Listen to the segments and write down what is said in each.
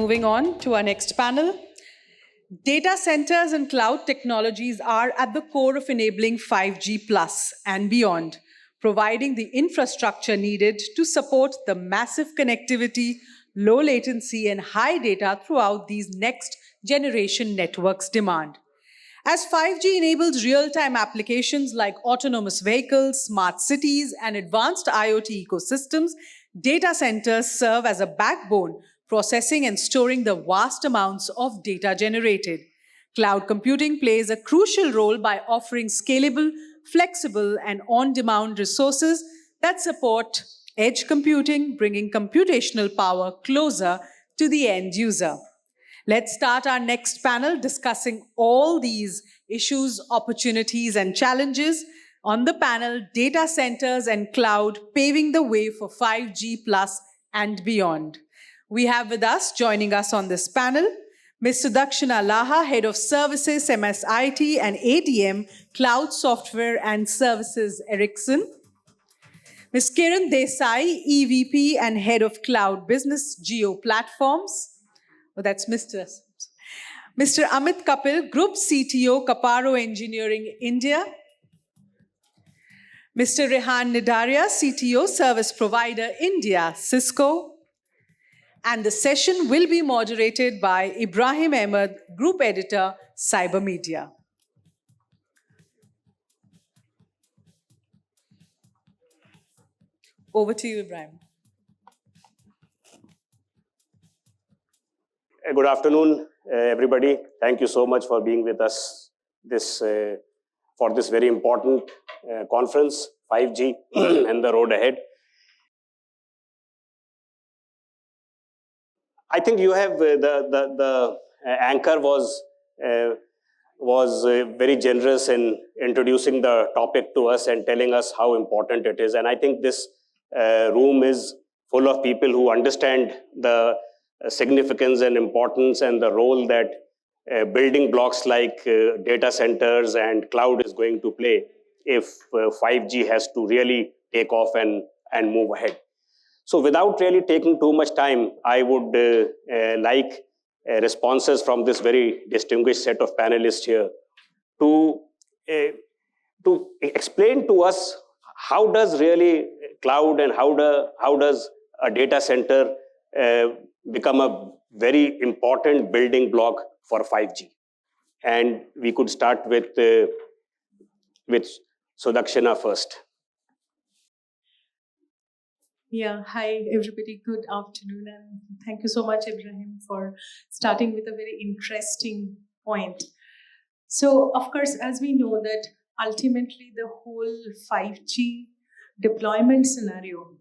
moving on to our next panel. Data centers and cloud technologies are at the core of enabling 5G plus and beyond, providing the infrastructure needed to support the massive connectivity, low latency, and high data throughout these next generation networks demand. As 5G enables real-time applications like autonomous vehicles, smart cities, and advanced IoT ecosystems, data centers serve as a backbone, processing and storing the vast amounts of data generated. Cloud computing plays a crucial role by offering scalable, flexible, and on-demand resources that support edge computing, bringing computational power closer to the end user. Let's start our next panel discussing all these issues, opportunities, and challenges. On the panel, data centers and cloud paving the way for 5G plus and beyond. We have with us, joining us on this panel, Ms. Sudakshina Laha, Head of Services, MSIT, and ADM, Cloud Software and Services, Ericsson. Ms. Kiran Desai, EVP and Head of Cloud Business, Geo Platforms. Oh, that's Mr. Amit Kapil, Group CTO, Caparo Engineering, India. Mr. Rehan Nedaria, CTO, Service Provider, India, Cisco. And the session will be moderated by Ibrahim Ahmad, Group Editor, CyberMedia. Over to you, Ibrahim. Good afternoon, everybody. Thank you so much for being with us for this very important conference, 5G and the road ahead. I think you have the anchor was very generous in introducing the topic to us and telling us how important it is. And I think this room is full of people who understand the significance and importance and the role that building blocks like data centers and cloud is going to play if 5G has to really take off and move ahead. So without really taking too much time, I would like responses from this very distinguished set of panelists here to explain to us how does really cloud and how does a data center become a very important building block for 5G. And we could start with Sudakshina first. Yeah, hi everybody, good afternoon, and thank you so much, Ibrahim, for starting with a very interesting point. So, of course, as we know that ultimately the whole 5G deployment scenario,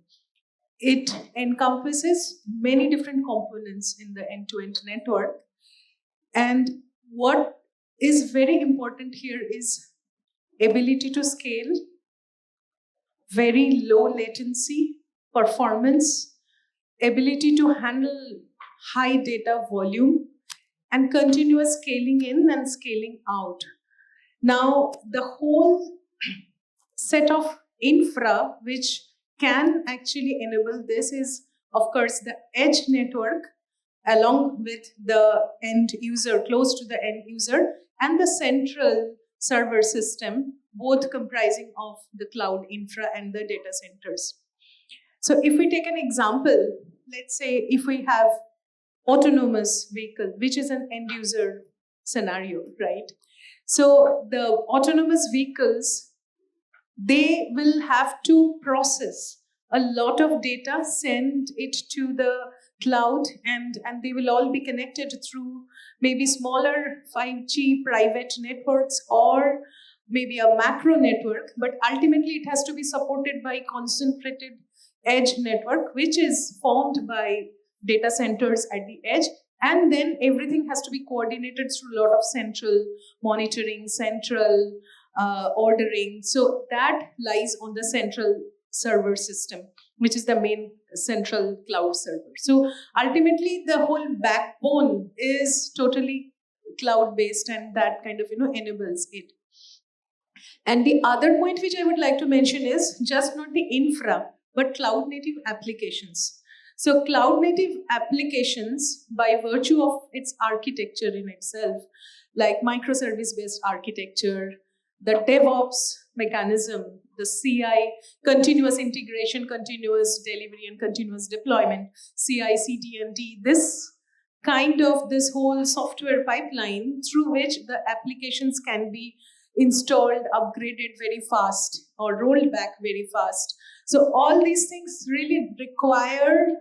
it encompasses many different components in the end-to-end network. And what is very important here is ability to scale, very low latency, performance, ability to handle high data volume, and continuous scaling in and scaling out. Now, the whole set of infra which can actually enable this is, of course, the edge network along with the end user, close to the end user, and the central server system, both comprising of the cloud infra and the data centers. So if we take an example, let's say if we have autonomous vehicle, which is an end user scenario, right? So the autonomous vehicles, they will have to process a lot of data, send it to the cloud, and they will all be connected through maybe smaller 5G private networks or maybe a macro network, but ultimately it has to be supported by concentrated edge network, which is formed by data centers at the edge, and then everything has to be coordinated through a lot of central monitoring, central ordering. So that lies on the central server system, which is the main central cloud server. So ultimately, the whole backbone is totally cloud-based, and that kind of enables it. And the other point which I would like to mention is just not the infra, but cloud native applications. So cloud native applications, by virtue of its architecture in itself, like microservice based architecture, the DevOps mechanism, the CI, continuous integration, continuous delivery, and continuous deployment, CI, CD, and D, this whole software pipeline through which the applications can be installed, upgraded very fast, or rolled back very fast. So all these things really require,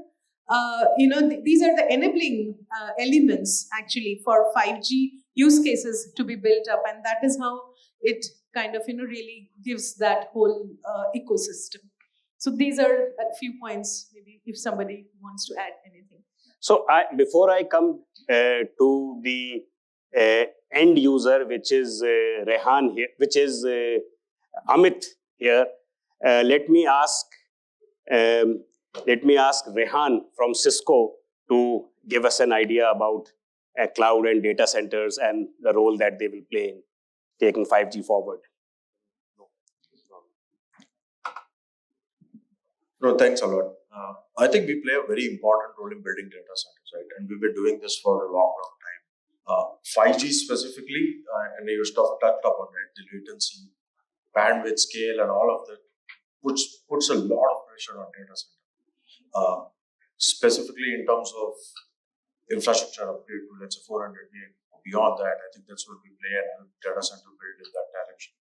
these are the enabling elements actually for 5G use cases to be built up, and that is how it kind of really gives that whole ecosystem. So these are a few points. Maybe if somebody wants to add anything. So before I come to the end user, which is Rehan here, which is Amit here, let me ask Rehan from Cisco to give us an idea about cloud and data centers and the role that they will play in taking 5G forward. No, thanks a lot. I think we play a very important role in building data centers, right? And we've been doing this for a long, long time. 5G specifically, and you touched upon it, the latency, bandwidth, scale, and all of that puts a lot of pressure on data center. Specifically in terms of infrastructure upgrade to, let's say, 400 gig. Beyond that, I think that's where we play and help data center build in that direction.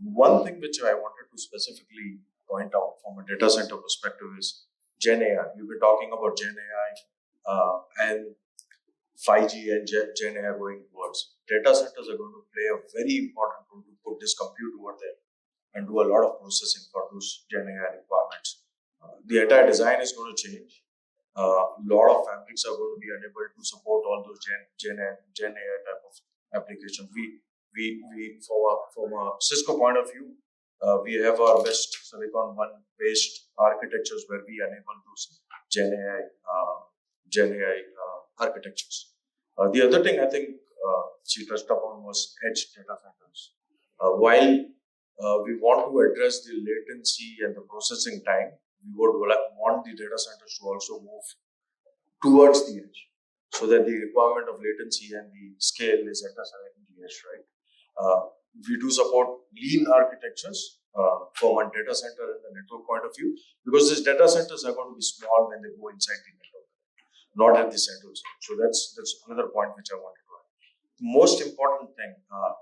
One thing which I wanted to specifically point out from a data center perspective is Gen AI. We've been talking about Gen AI and 5G and Gen AI going towards. Data centers are going to play a very important role to put this compute over there and do a lot of processing for those Gen AI requirements. The entire design is going to change. A lot of fabrics are going to be unable to support all those Gen AI type of applications. We from a Cisco point of view, we have our best Silicon One based architectures where we enable those Gen AI architectures. The other thing I think she touched upon was edge data centers. While we want to address the latency and the processing time, we would want the data centers to also move towards the edge, so that the requirement of latency and the scale is at the edge, right? We do support lean architectures from a data center and the network point of view, because these data centers are going to be small when they go inside the network, not at the central zone. So that's another point which I wanted to add. The most important thing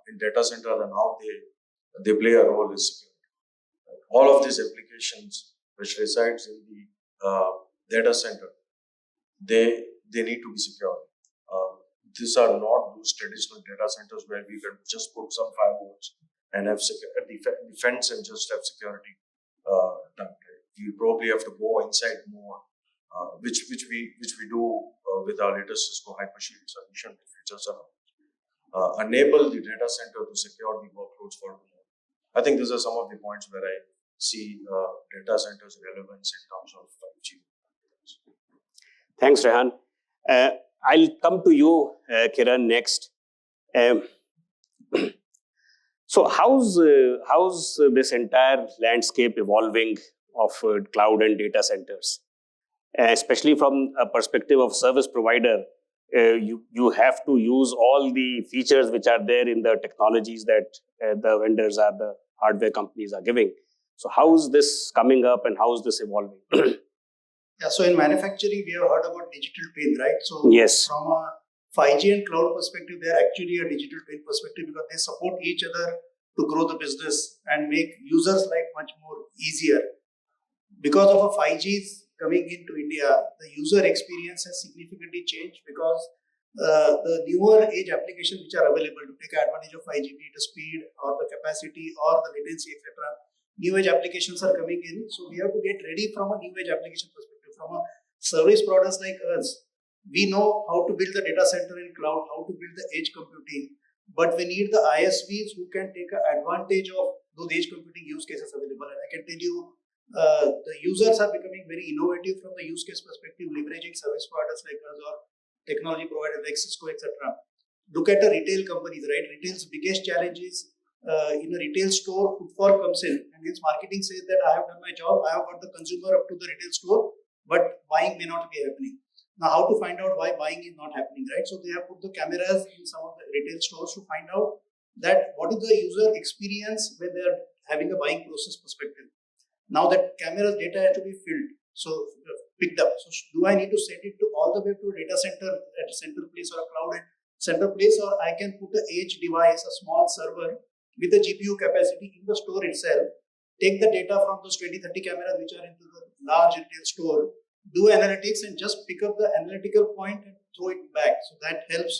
in data center and how they play a role is security. All of these applications which resides in the data center, they need to be secure. These are not those traditional data centers where we can just put some firewalls and have defense and just have security done. We probably have to go inside more, which we do with our latest Cisco Hypershield solution, features enable the data center to secure the workloads for more. I think these are some of the points where I see data centers' relevance in terms of 5G. Thanks, Rehan. I'll come to you, Kiran, next. So how's this entire landscape evolving of cloud and data centers? Especially from a perspective of service provider, you have to use all the features which are there in the technologies that the vendors or the hardware companies are giving. So how is this coming up and how is this evolving? Yeah, so in manufacturing, we have heard about digital twin, right? So yes, from a 5G and cloud perspective, they are actually a digital twin perspective because they support each other to grow the business and make users' life much more easier. Because of a 5G coming into India, the user experience has significantly changed because the newer age applications which are available to take advantage of 5G, be it the speed or the capacity or the latency, etc. New age applications are coming in, so we have to get ready from a new age application perspective. From a service providers like us, we know how to build the data center in cloud, how to build the edge computing, but we need the ISVs who can take advantage of those edge computing use cases available. And I can tell you, the users are becoming very innovative from the use case perspective, leveraging service providers like us or technology providers like Cisco, etc. Look at the retail companies, right? Retail's biggest challenge is in a retail store, footfall comes in, and his marketing says that I have done my job, I have got the consumer up to the retail store, but buying may not be happening. Now, how to find out why buying is not happening, right? So they have put the cameras in some of the retail stores to find out that what is the user experience when they are having a buying process perspective. Now that camera's data has to be filled, so picked up. So do I need to send it to all the way to a data center at a central place or a cloud at center place, or I can put a edge device, a small server with a GPU capacity in the store itself, take the data from those 20-30 cameras which are into the large retail store, do analytics and just pick up the analytical point and throw it back. So that helps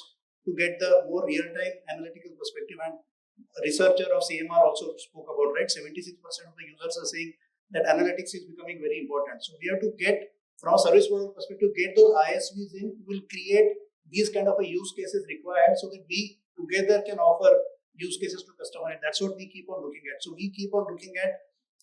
to get the more real-time analytical perspective. And a researcher of CMR also spoke about, right? 76% of the users are saying that analytics is becoming very important. So we have to get, from a service provider perspective, get those ISVs in, will create these kind of a use cases required so that we together can offer use cases to customer, and that's what we keep on looking at. So we keep on looking at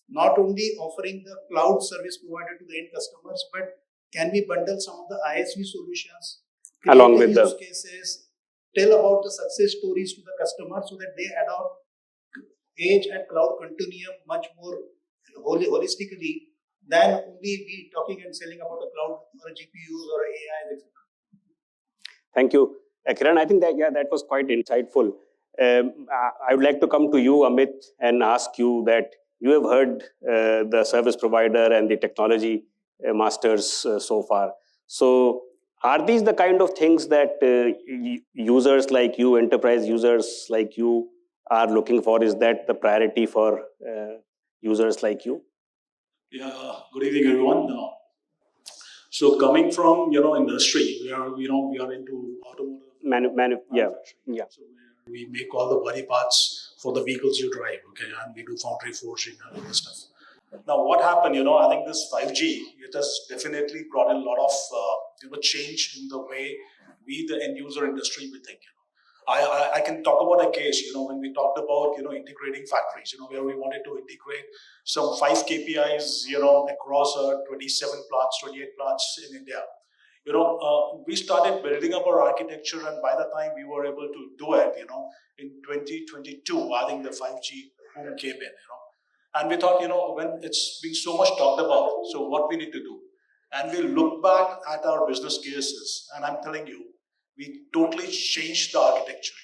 not only offering the cloud service provider to the end customers, but can we bundle some of the ISV solutions along with use cases, tell about the success stories to the customer so that they adopt edge and cloud continuum much more holistically than only we talking and selling about a cloud or a GPUs or a AI, etc. Thank you. Kiran, I think that was quite insightful. I would like to come to you, Amit, and ask you that you have heard the service provider and the technology masters so far. So are these the kind of things that users like you, enterprise users like you are looking for? Is that the priority for users like you? Yeah, good evening, everyone. So coming from industry, we are into automotive manufacturing. So we make all the body parts for the vehicles you drive. Okay, and we do foundry forging and all this stuff. Now, what happened? I think this 5G it has definitely brought in a lot of change in the way we, the end user industry, we think. I can talk about a case, when we talked about, integrating factories, where we wanted to integrate some 5 KPIs, across 27 plants, 28 plants in India. We started building up our architecture, and by the time we were able to do it, in 2022, I think the 5G boom came in, and we thought, when it's being so much talked about, so what we need to do? And we look back at our business cases, and I'm telling you, we totally changed the architecture.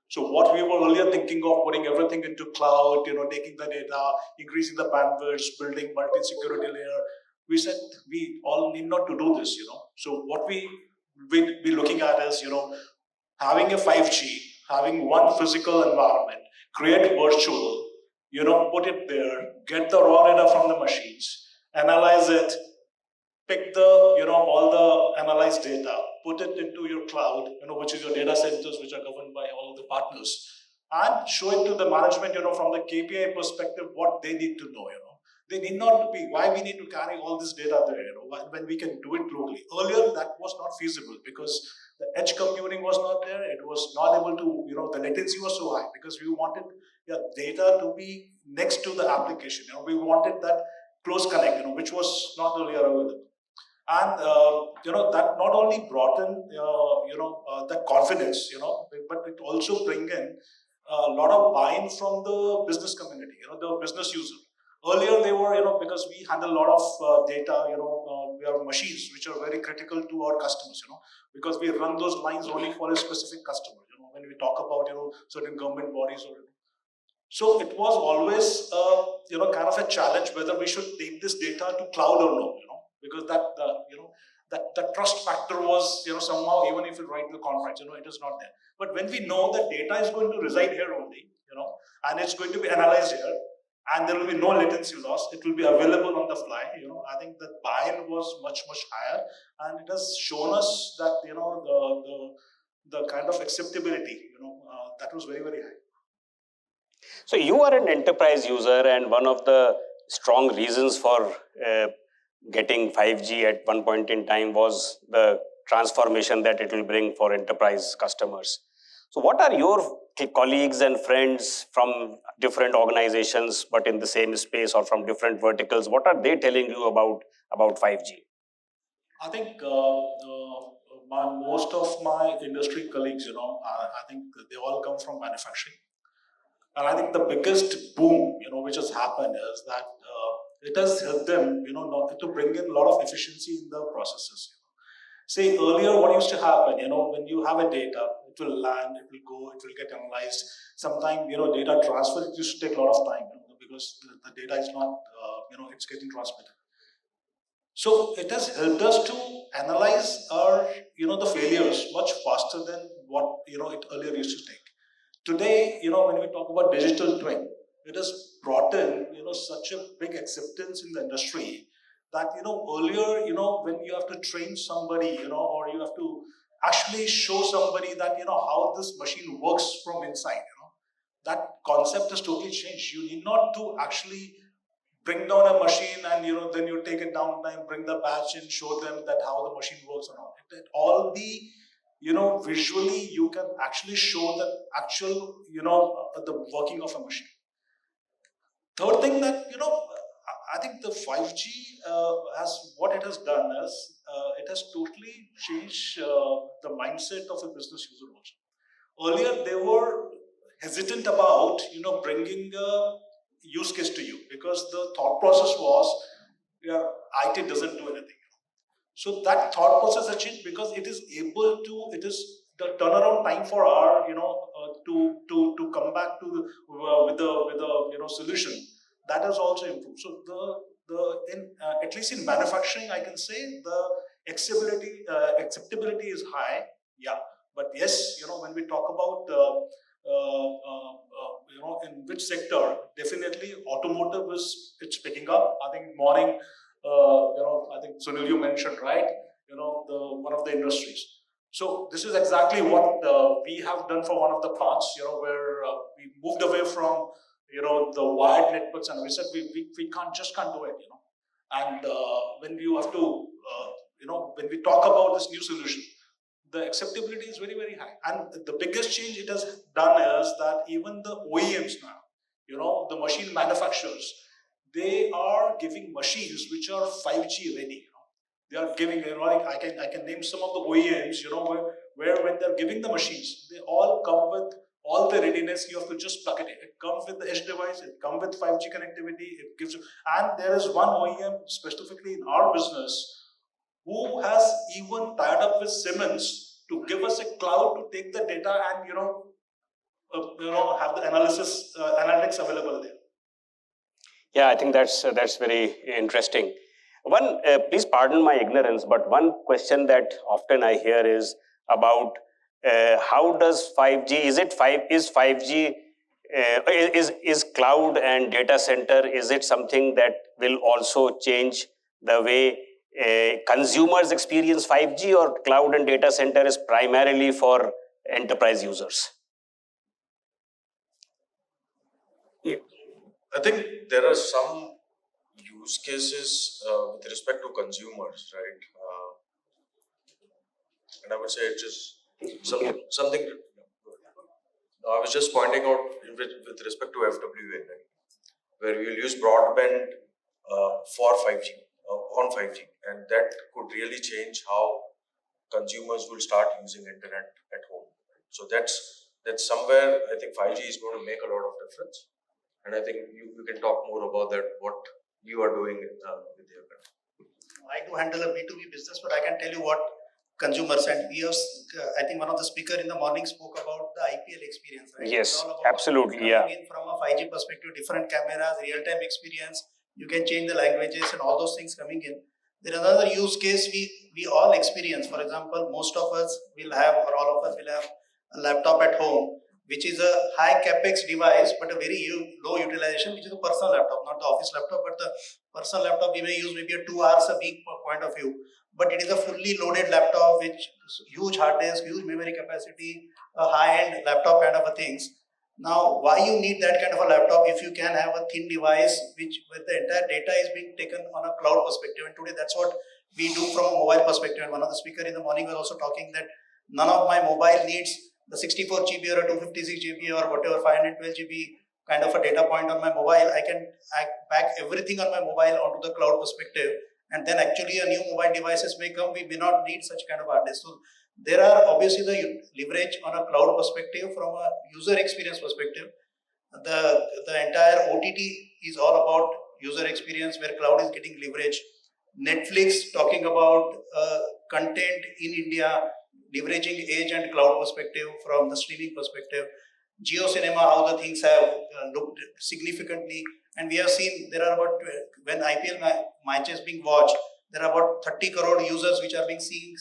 So what we were earlier thinking of putting everything into cloud, taking the data, increasing the bandwidth, building multi-security layer, we said we all need not to do this, So what we be looking at is, having a 5G, having one physical environment, create virtual, put it there, get the raw data from the machines, analyze it, pick the, all the analyzed data, put it into your cloud, which is your data centers, which are governed by all the partners, and show it to the management, from the KPI perspective, what they need to know, They need not to be, why we need to carry all this data there, when we can do it globally. Earlier, that was not feasible because the edge computing was not there. It was not able to, the latency was so high because we wanted data to be next to the application. We wanted that close connect, which was not earlier available. And that not only brought in that confidence, but it also bring in a lot of buy-in from the business community, the business user. Earlier they were, because we handle a lot of data, we have machines which are very critical to our customers, because we run those lines only for a specific customer. When we talk about certain government bodies or. So it was always kind of a challenge whether we should take this data to cloud or no, because that trust factor was somehow, even if you write the contract, it is not there. But when we know that data is going to reside here only, and it's going to be analyzed here, and there will be no latency loss, it will be available on the fly. I think the buy-in was much higher, and it has shown us that the kind of acceptability, that was very high. So you are an enterprise user, and one of the strong reasons for getting 5G at one point in time was the transformation that it will bring for enterprise customers. So what are your colleagues and friends from different organizations but in the same space or from different verticals, what are they telling you about 5G? I think most of my industry colleagues, I think they all come from manufacturing. And I think the biggest boom, which has happened is that it has helped them, not to bring in a lot of efficiency in the processes. Say earlier, what used to happen, when you have a data, it will land, it will go, it will get analyzed. Sometimes, data transfer, it used to take a lot of time, because the data is not, it's getting transmitted. So it has helped us to analyze our, the failures much faster than what, it earlier used to take. Today, when we talk about digital twin, it has brought in, such a big acceptance in the industry that, earlier, when you have to train somebody, or you have to actually show somebody that, how this machine works from inside, that concept has totally changed. You need not to actually bring down a machine and then you take it down and bring the batch and show them that how the machine works and all. It all be, visually you can actually show the actual, the working of a machine. Third thing that, I think the 5G what it has done is, it has totally changed the mindset of a business user also. Earlier, they were hesitant about, bringing a use case to you because the thought process was, IT doesn't do anything. So that thought process has changed because it is the turnaround time for our, to come back to with a solution that has also improved. So at least in manufacturing, I can say the acceptability is high. Yeah, but yes, when we talk about in which sector, definitely automotive it's picking up. I think morning, I think Sunil you mentioned, right? One of the industries. So this is exactly what we have done for one of the plants, where we moved away from, the wired networks, and we said we can't do it, And when you have to, when we talk about this new solution, the acceptability is very, very high. And the biggest change it has done is that even the OEMs now, the machine manufacturers, they are giving machines which are 5G ready. They are giving, I can name some of the OEMs, where when they're giving the machines, they all come with all the readiness. You have to just plug it in. It comes with the edge device, it comes with 5G connectivity, it gives you, and there is one OEM specifically in our business who has even tied up with Siemens to give us a cloud to take the data and have the analytics available there. Yeah, I think that's very interesting. Please pardon my ignorance, but one question that often I hear is about how does 5G? Is 5G is cloud and data center? Is it something that will also change the way consumers experience 5G, or cloud and data center is primarily for enterprise users? Yeah. I think there are some use cases with respect to consumers, right? And I would say it's just something. I was just pointing out with respect to FWA, right? Where we'll use broadband for 5G, on 5G, and that could really change how consumers will start using internet at home. So that's somewhere I think 5G is going to make a lot of difference, and I think you can talk more about that, what you are doing with your company. I do handle a B2B business, but I can tell you what consumers, and we have, I think one of the speaker in the morning spoke about the IPL experience, right? Yes, absolutely, yeah. From a 5G perspective, different cameras, real-time experience, you can change the languages and all those things coming in. There is another use case we all experience. For example, most of us will have, or all of us will have a laptop at home, which is a high capex device, but a very low utilization, which is a personal laptop, not the office laptop, but the personal laptop we may use maybe 2 hours a week per point of view. But it is a fully loaded laptop with huge hard disk, huge memory capacity, a high-end laptop kind of a things. Now, why you need that kind of a laptop if you can have a thin device where the entire data is being taken on a cloud perspective? And today that's what we do from a mobile perspective. And one of the speakers in the morning was also talking that none of my mobile needs the 64 GB or 256 GB or whatever 512 GB kind of a data point on my mobile. I can back everything on my mobile onto the cloud perspective, and then actually a new mobile devices may come, we may not need such kind of hard disk. So there are obviously the leverage on a cloud perspective. From a user experience perspective, the entire OTT is all about user experience where cloud is getting leveraged. Netflix talking about content in India, leveraging edge and cloud perspective from the streaming perspective. Geo Cinema, how the things have looked significantly. And we have seen there are about, when IPL matches being watched, there are about 30 crore users which are being seen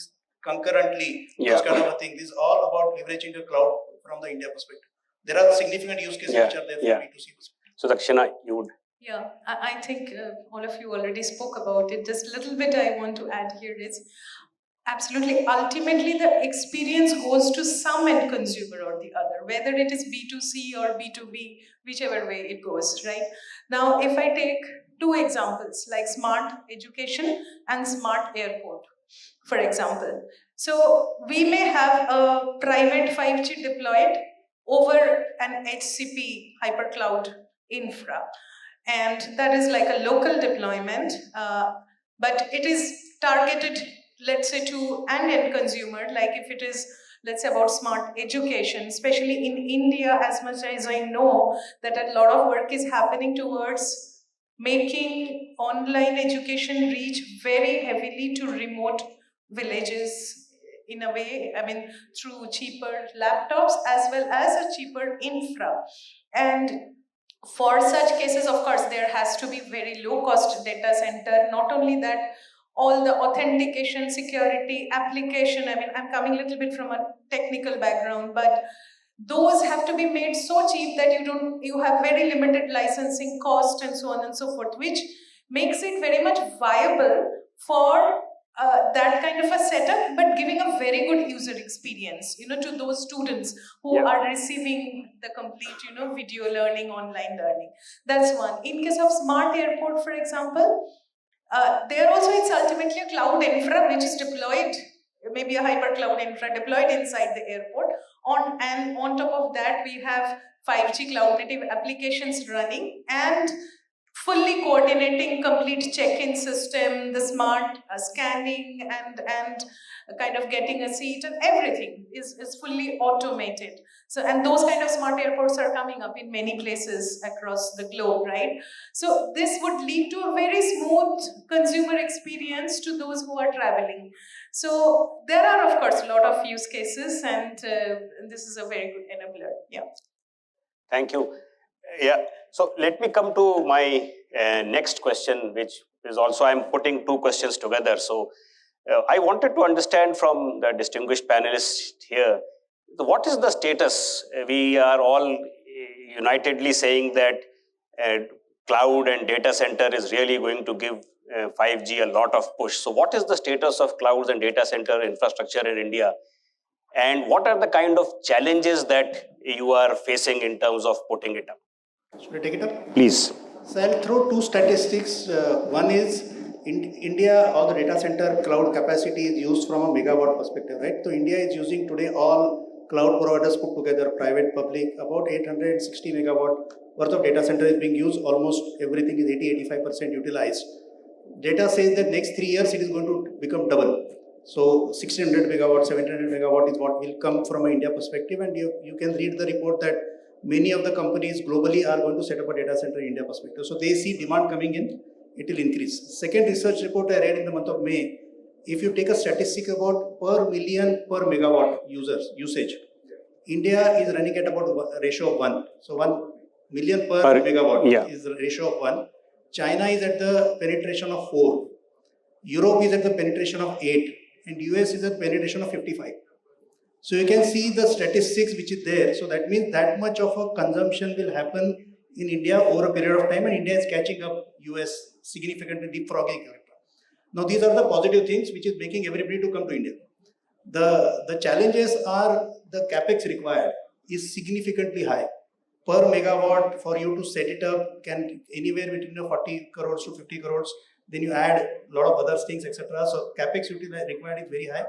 concurrently. Those kind of a thing. This is all about leveraging the cloud from the India perspective. There are significant use cases which are there for B2C perspective. So Sudakshina, you would. Yeah, I think all of you already spoke about it. Just a little bit I want to add here is, absolutely, ultimately the experience goes to some end consumer or the other, whether it is B2C or B2B, whichever way it goes, right? Now, if I take two examples, like smart education and smart airport, for example. So we may have a private 5G deployed over an HCP hypercloud infra. And that is like a local deployment, but it is targeted, let's say, to an end consumer, like if it is, let's say, about smart education, especially in India, as much as I know that a lot of work is happening towards making online education reach very heavily to remote villages in a way, I mean, through cheaper laptops as well as a cheaper infra. And for such cases, of course, there has to be very low cost data center. Not only that, all the authentication, security, application, I mean, I'm coming a little bit from a technical background, but those have to be made so cheap that you have very limited licensing cost and so on and so forth, which makes it very much viable for that kind of a setup, but giving a very good user experience, to those students who are receiving the complete, video learning, online learning. That's one. In case of smart airport, for example, there also it's ultimately a cloud infra which is deployed, maybe a hyper cloud infra deployed inside the airport. And on top of that, we have 5G cloud native applications running and fully coordinating complete check-in system, the smart scanning and kind of getting a seat, and everything is fully automated. So, and those kind of smart airports are coming up in many places across the globe, right? So this would lead to a very smooth consumer experience to those who are traveling. So there are, of course, a lot of use cases, and this is a very good enabler. Yeah. Thank you. Yeah. So let me come to my next question, which is also I'm putting two questions together. So I wanted to understand from the distinguished panelists here, what is the status? We are all unitedly saying that cloud and data center is really going to give 5G a lot of push. So what is the status of clouds and data center infrastructure in India? And what are the kind of challenges that you are facing in terms of putting it up? Should I take it up? Please. So I'll throw two statistics. One is in India, all the data center cloud capacity is used from a megawatt perspective, right? So India is using today all cloud providers put together, private, public, about 860 megawatt worth of data center is being used. Almost everything is 80-85% utilized. Data says that next 3 years it is going to become double. So 1600 megawatt, 1700 megawatt is what will come from an India perspective, and you can read the report that many of the companies globally are going to set up a data center in India perspective. So they see demand coming in, it will increase. Second research report I read in the month of May, if you take a statistic about per million per megawatt usage, India is running at about a ratio of 1. So 1 million per megawatt is the ratio of 1. China is at the penetration of 4. Europe is at the penetration of 8. And US is at penetration of 55. So you can see the statistics which is there. So that means that much of a consumption will happen in India over a period of time, and India is catching up US significantly, leapfrogging. Now these are the positive things which is making everybody to come to India. The challenges are the capex required is significantly high. Per megawatt for you to set it up can anywhere between 40 crores to 50 crores. Then you add a lot of other things, etc. So capex required is very high.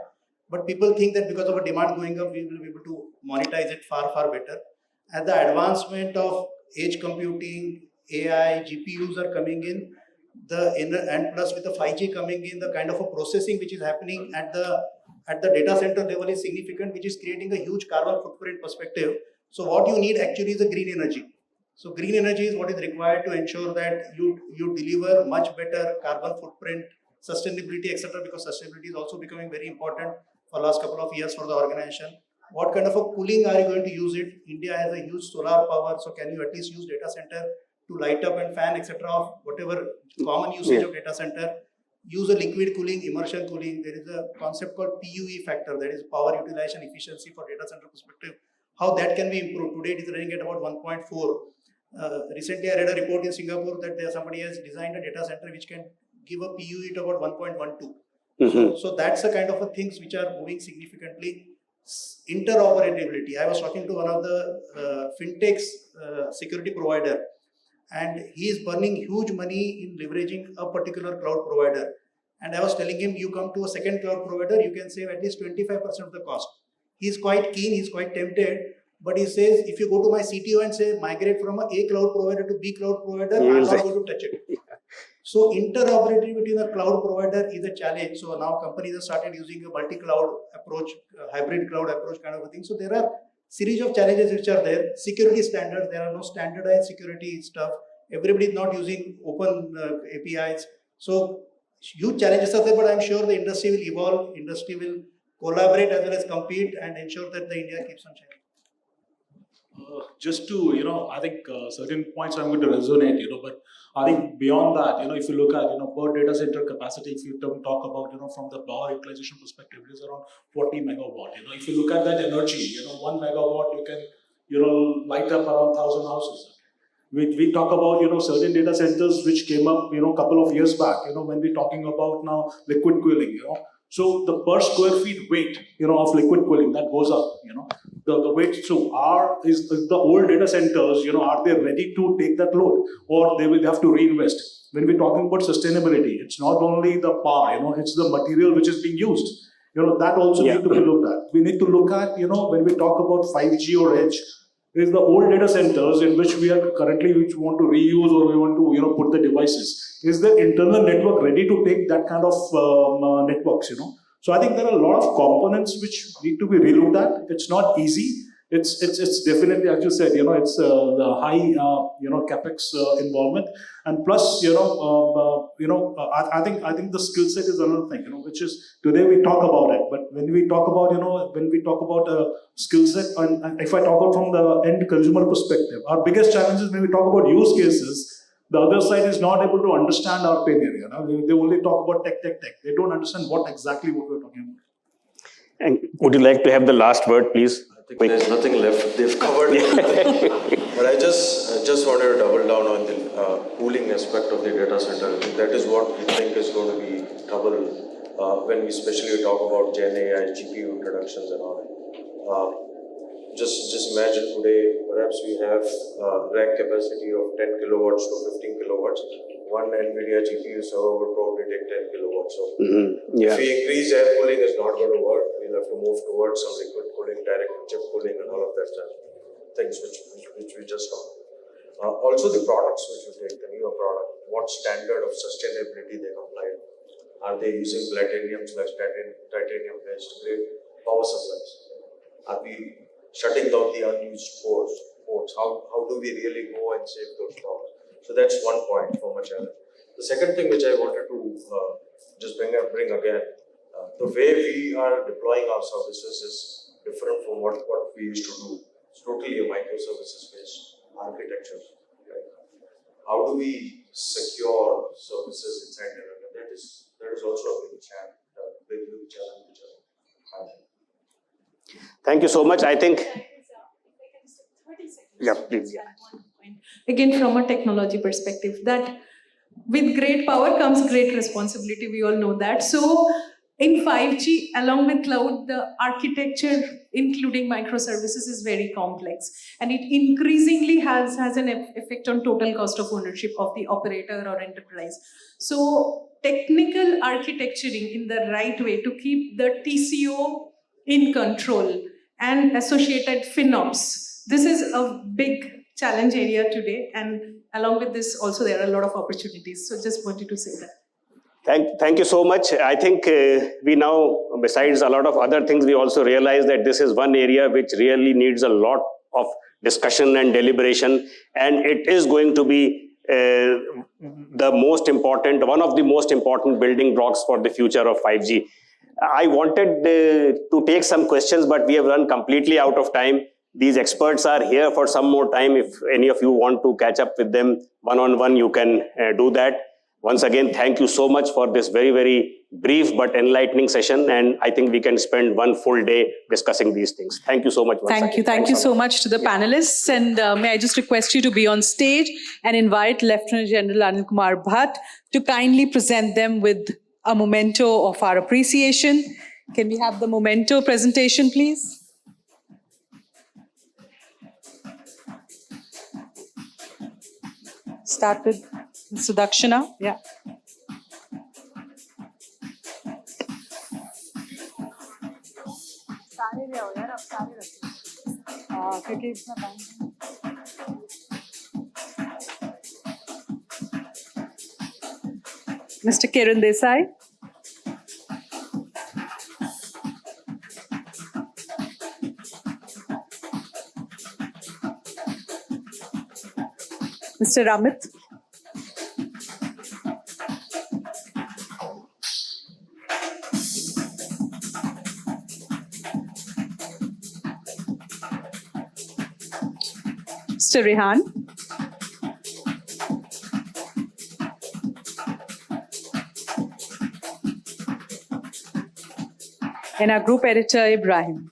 But people think that because of a demand going up, we will be able to monetize it far, far better. As the advancement of edge computing, AI, GPUs are coming in, and plus with the 5G coming in, the kind of a processing which is happening at the data center level is significant, which is creating a huge carbon footprint perspective. So what you need actually is a green energy. So green energy is what is required to ensure that you deliver much better carbon footprint, sustainability, etc. Because sustainability is also becoming very important for the last couple of years for the organization. What kind of a cooling are you going to use it? India has a huge solar power, so can you at least use data center to light up and fan, etc. of whatever common usage of data center? Use a liquid cooling, immersion cooling. There is a concept called PUE factor, that is power utilization efficiency for data center perspective. How that can be improved. Today it is running at about 1.4. Recently I read a report in Singapore that somebody has designed a data center which can give a PUE at about 1.12. So that's the kind of things which are moving significantly. Interoperability. I was talking to one of the fintech's security provider, and he is burning huge money in leveraging a particular cloud provider. And I was telling him, you come to a second cloud provider, you can save at least 25% of the cost. He's quite keen, he's quite tempted, but he says, if you go to my CTO and say, migrate from A cloud provider to B cloud provider, I'm not going to touch it. So interoperability between a cloud provider is a challenge. So now companies have started using a multi-cloud approach, hybrid cloud approach kind of a thing. So there are series of challenges which are there. Security standards, there are no standardized security stuff. Everybody is not using open APIs. So huge challenges are there, but I'm sure the industry will evolve, industry will collaborate as well as compete and ensure that the India keeps on shining. Just to, I think certain points I'm going to resonate, but I think beyond that, if you look at, per data center capacity, if you talk about, from the power utilization perspective, it is around 40 megawatt. If you look at that energy, 1 megawatt, you can, light up around 1,000 houses. We talk about, certain data centers which came up, a couple of years back, when we're talking about now liquid cooling, So the per square feet weight, of liquid cooling, that goes up, The weight, so is the old data centers, are they ready to take that load, or they will have to reinvest? When we're talking about sustainability, it's not only the power, it's the material which is being used. That also need to be looked at. We need to look at, when we talk about 5G or edge, is the old data centers in which we are currently, which we want to reuse or we want to, put the devices. Is the internal network ready to take that kind of networks, So I think there are a lot of components which need to be relooked at. It's not easy. It's definitely, as you said, it's the high, capex involvement, and plus, I think the skill set is another thing, which is today we talk about it, but when we talk about a skill set, and if I talk about from the end consumer perspective, our biggest challenge is when we talk about use cases. The other side is not able to understand our pain area. They only talk about tech. They don't understand what exactly we're talking about. And would you like to have the last word, please? I think there's nothing left. They've covered everything. But I just wanted to double down on the cooling aspect of the data center. That is what we think is going to be trouble when we especially talk about Gen AI, GPU introductions and all. Just imagine today, perhaps we have rack capacity of 10 kilowatts to 15 kilowatts. One NVIDIA GPU server would probably take 10 kilowatts. So if we increase air cooling, it's not going to work. We'll have to move towards some liquid cooling, direct chip cooling, and all of that stuff. Things which we just talked. Also the products which we take, the newer product, what standard of sustainability they comply with. Are they using titanium-based grade power supplies? Are we shutting down the unused ports? How do we really go and save those powers? So that's one point for my challenge. The second thing which I wanted to just bring again, the way we are deploying our services is different from what we used to do. It's totally a microservices-based architecture. Right? How do we secure services inside the network? That is also a big challenge which I have. Thank you so much. I think. Yeah, please. Yeah. Again, from a technology perspective, that with great power comes great responsibility. We all know that. So in 5G, along with cloud, the architecture, including microservices, is very complex. And it increasingly has an effect on total cost of ownership of the operator or enterprise. So technical architecturing in the right way to keep the TCO in control and associated FinOps. This is a big challenge area today, and along with this also there are a lot of opportunities. So just wanted to say that. Thank you so much. I think we now, besides a lot of other things, we also realize that this is one area which really needs a lot of discussion and deliberation, and it is going to be one of the most important building blocks for the future of 5G. I wanted to take some questions, but we have run completely out of time. These experts are here for some more time. If any of you want to catch up with them one-on-one, you can do that. Once again, thank you so much for this very, very brief but enlightening session. And I think we can spend one full day discussing these things. Thank you so much. Thank you. Thank you so much to the panelists. And may I just request you to be on stage and invite Lieutenant General Anil Kumar Bhatt to kindly present them with a memento of our appreciation. Can we have the memento presentation, please? Start with Sudakshina. Yeah. Mr. Kiran Desai. Mr. Amit. Mr. Rehan. And our group editor, Ibrahim.